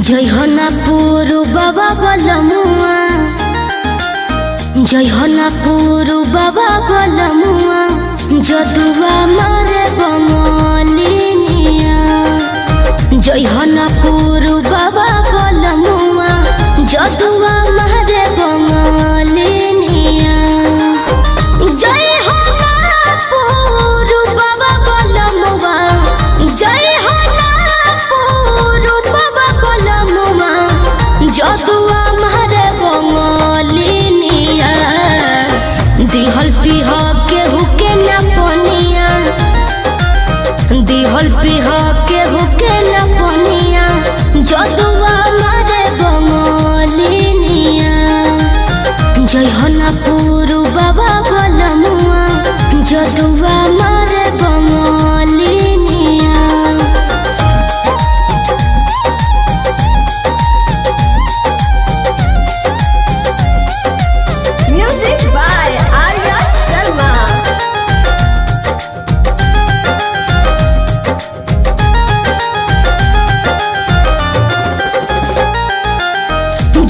जय होना पुरु बाबा बलमुआ, जय होना पुरु बाबा बलमुआ, जदुआ मारे बंगलिनिया। जय होना पुरु बाबा बलमुआ, जदुआ मारे बंगलिनिया। जय होना पुरु बाबा बलमुआ, जय होना पुरु बाबा बलमुआ, जदुआ मारे बंगलिनिया। दिहल पिह केहू के न पनिया, दिहल पिह केहू के न पनिया, जदुआ मारे बंगलिनिया। जय होना पुरु बाबा बलमुआ, जदुआ मारे बंगलिनिया। Music by Arya Sharma.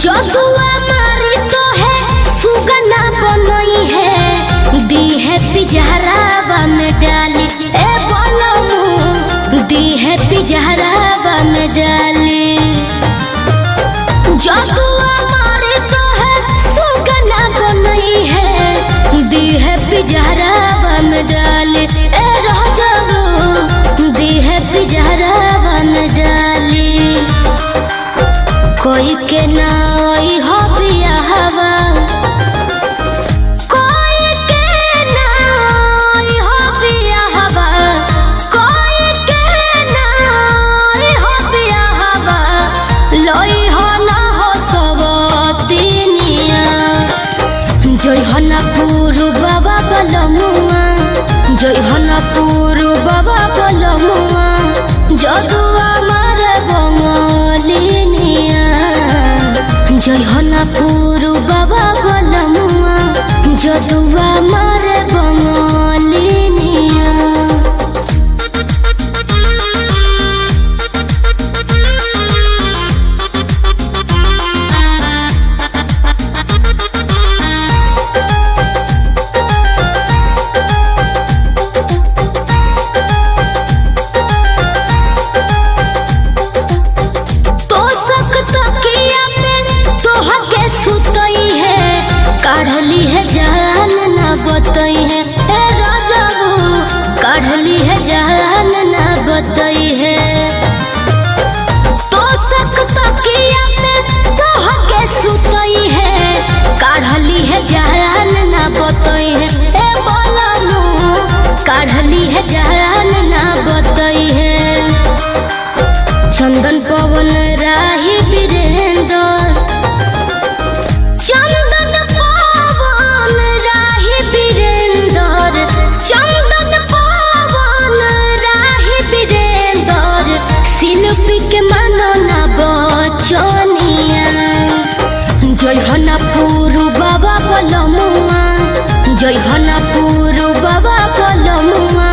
जदुआ मारी तो है सुगना बनई है, दी है पिजहरावा में डाली ए बलमु, दी है पिजहरावा में डाली। जदुआ मारी तो है सुगना बनई है, दी है पिजहरावा में डाली ए राजाऊ, दी है पिजहरावा में डाली। कोई के ना आई हो बियाहवा, कोई के ना आई हो बियाहवा, कोई के ना आई हो बियाहवा, लोई हो ना हो सबतिनिया। जय होना पुरु बाबा बलमुआ, जय होना पुरु बाबा बलमुआ, जदुआ मारे बंगलिनिया। जय होना पुरु बाबा बलमुआ, जदुआ मारे बंगलिनिया। काढ़ली है जान न बतई है ए राजाबू, काढ़ली है जान न बतई है। तो सक तकिया पे तोह के सुतई है, काढ़ली है जान न बतई है ए बलमु, काढ़ली है जान न बतई है। चंदन पवन राही वीरेंद्र, चंदन पवन राही वीरेंद्र, चंदन पवन राही वीरेंद्र, शिल्पी के मनना बचनिया। जय होना पुरु बाबा बलमुआ, जय होना पुरु बाबा बलमुआ,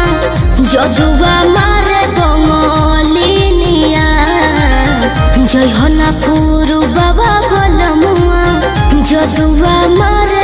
जदुआ मारे बंगलिनिया। जय होना पुरु बाबा बलमुआ, जदुआ मारे